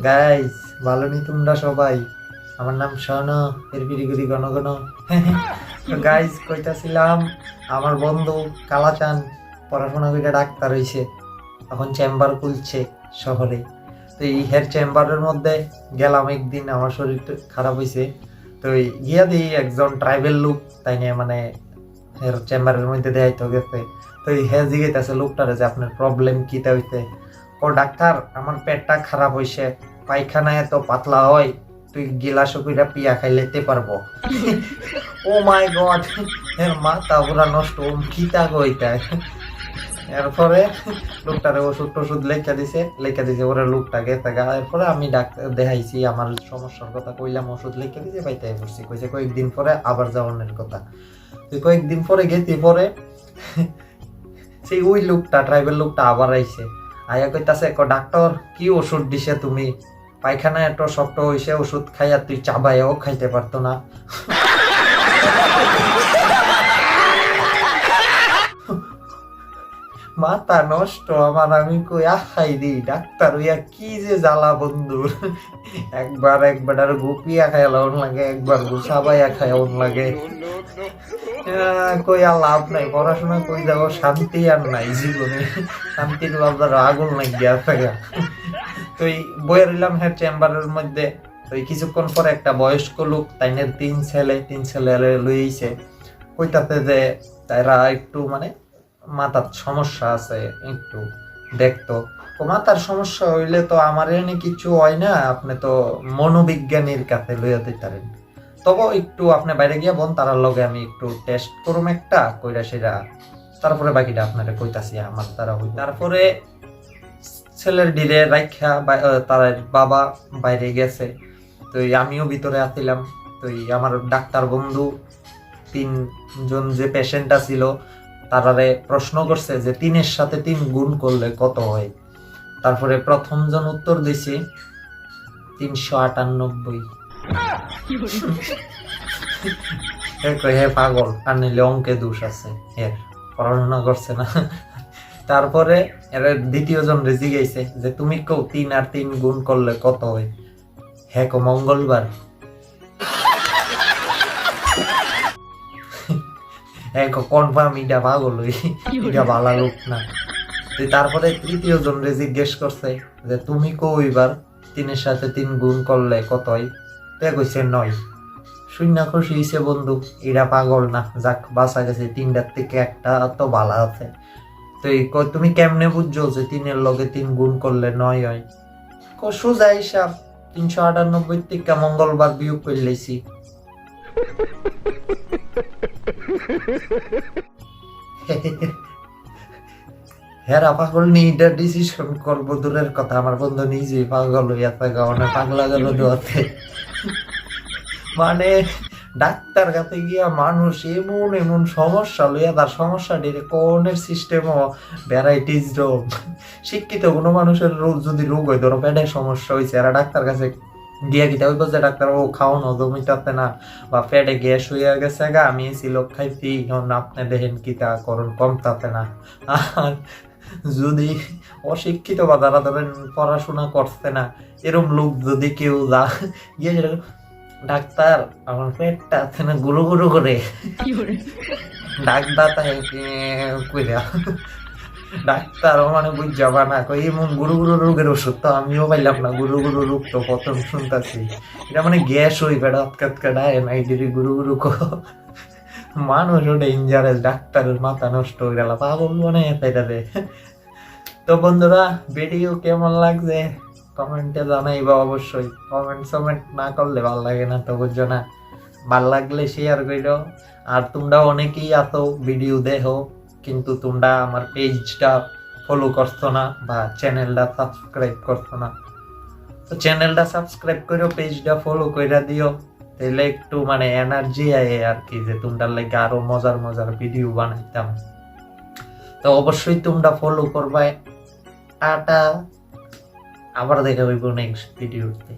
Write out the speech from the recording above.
Guys, ভালো নি তোমরা সবাই? আমার নাম শোনো, এর বিড়িগুড়ি ঘন ঘন। তো গাইস, কইতাছিলাম আমার বন্ধু কালাচান পড়াশোনা করে ডাক্তার হইছে, এখন চেম্বার খুলছে শহরে। তো এই হের চেম্বারের মধ্যে গেলাম একদিন, আমার শরীর খারাপ হয়েছে। তো গিয়া দিই একজন ট্রাইবেল লোক, তাই নিয়ে মানে হের চেম্বারের মধ্যে দেখাইতে গেছে। তো এই হে জিগাইতেছে লোকটারে যে আপনার প্রবলেম কিটা হইছে। ও ডাক্তার, আমার পেটটা খারাপ হইছে, পায়খানা এত পাতলা হয়, তুই গিলাস কইরা পিয়া খাইলেতে পারবো। ও মাই গড, এর মাথা পুরা নষ্ট, কিতা কইতা। এরপরে লোকটারে ওষুধ টষুধ লেখা দিছে ওরা লোকটাকে টাকা। এরপরে আমি ডাক্তার দেখাইছি, আমার সমস্যার কথা কইলাম, ওষুধ লেখা দিছে, পাইতে বসছি। কইছে কয়েকদিন পরে আবার যাওয়ানোর কথা। তুই কয়েকদিন পরে গেছি, পরে সেই ওই লোকটা ট্রাইবেল লোকটা আবার আইছে, আয়া কইতাছে ডাক্তার কি ওষুধ দিছে তুমি, পায়খানা এত শক্ত হইছে, ওষুধ খাইয়া তুই চাবাইও খাইতে পারতো না। মাথা নষ্ট আমার। আমি কই আহাই রে ডাক্তার হইয়া কি যে জ্বালা বন্ধুর। একবার আর গুপিয়া খাইলাম লাগে, একবার গুসাবাইয়া খাইলাম লাগে। কই আর লাভ নাই, পড়াশোনা কই যাবো, শান্তি আর নাই জীবনে, শান্তির বাবার আগুন লাগিয়া থাকা। তো বইয়ে রইলাম হ্যাঁ চেম্বারের মধ্যে। তো কিছুক্ষণ পরে একটা বয়স্ক লোক, তাইনের তিন ছেলে লইছে, কইতাতে যে তারা একটু মানে মাথার সমস্যা আছে, একটু দেখতো। তো মাথার সমস্যা হইলে তো আমার এনে কিছু হয় না, আপনি তো মনোবিজ্ঞানীর কাছে লইয়া দিতারেন। তবে একটু আপনি বাইরে গিয়া বোন, তার লগে আমি একটু টেস্ট করুম একটা কইরা সেরা, তারপরে বাকিটা আপনারা কইতাছি আমার দ্বারা হই। তারপরে ছেলের ডিলে রাইখা তার বাবা বাইরে গেছে। তো আমিও ভিতরে আসছিলাম। তো আমার ডাক্তার বন্ধু তিনজন যে পেশেন্টটা ছিল তারারে প্রশ্ন করছে যে 3-এর সাথে 3 গুণ করলে কত হয়। তারপরে প্রথম জন উত্তর দিছি 398। হে পাগল, আর নিলে অঙ্কে দোষ আছে, এর পড়াশোনা করছে না। তারপরে এর দ্বিতীয় জন রেজি গেছে যে তুমি কেউ 3 আর 3 গুণ করলে কত হয়। হ্যাঁ কো মঙ্গলবার। কনফার্ম ইটা পাগল, ইটা ভালো লোক না। তারপরে তৃতীয় জন রে জিজ্ঞেস করছে যে তুমি কইবার 3-এর সাথে 3 গুণ করলে কত হয়। তে কইছে 9। শূন্য খুশি হইছে বন্ধু, এরা পাগল না, যাক বাঁচা গেছে, 3টার থেকে একটা তো ভালো আছে। তো তুমি কেমনে বুঝছো যে 3-এর লগে 3 গুণ করলে 9 হয়? সোজা হিসাব, 398 থেকে মঙ্গলবার বিয়োগ করে লাইছি। হেরা পাগল নিয়ে এটা ডিসিশন করবো দূরের কথা, আমার বন্ধু নিজেই পাগল হইয়া থাকা, অনেক পাগলা গেল দোয়াতে। মানে ডাক্তার কাছে গিয়া মানুষ এমন এমন সমস্যা লইয়া, তার সমস্যা কোনের সিস্টেম ভ্যারাইটিস রোগ। শিক্ষিত কোনো মানুষের রোগ যদি রোগ হয়, ধরো পেটের সমস্যা হয়েছে, এরা ডাক্তার কাছে গিয়া কিতা ওই বলছে ডাক্তার ও খাওয়ানো জমিটাতে না, বা পেটে গ্যাস হইয়া গেছে গা, আমি সিলক খাইছি, আপনি দেখেন কিতা করুন কমতাতে না। আর যদি অশিক্ষিত বা যারা ধরেন পড়াশোনা করছে না, এরম লোক যদি কেউ যা গিয়ে ডাক্তার আমার পেটটা আছে না গুরু গুরু করে, ডাক্তার কইরা ডাক্তার মানে বুঝ যাবা না, কই এমন গুরু গুরু রোগের ওষুধ তো আমিও পাইলাম না, গুরু গুরু রোগ তো প্রথম শুনতাছি। এটা মানে গ্যাস হই বেড়া কাটকাটায় না, এই গুরু গুরু মানুষ ওটা ইঞ্জারেস, ডাক্তারের মাথা নষ্ট হয়ে গেল, পাগল মনে এটাতে। তো বন্ধুরা, ভিডিও কেমন লাগছে কমেন্টে জানাইবা অবশ্যই। কমেন্ট না করলে ভালো লাগে না, তো বুঝছো না। ভাল লাগলে শেয়ার করো। আর তোমরা অনেকেই এত ভিডিও দেখো, কিন্তু তোমরা আমার পেজটা ফলো করছো না বা চ্যানেলটা সাবস্ক্রাইব করছো না। তো চ্যানেলটা সাবস্ক্রাইব করো, পেজটা ফলো করে দিও, তাহলে একটু মানে এনার্জি আয় আর কি, যে তোমরা লাগে আরো মজার মজার ভিডিও বানাইতাম। তো অবশ্যই তোমরা ফলো করবা। টাটা, আবার দেখা হইব নেক্সট ভিডিওতে।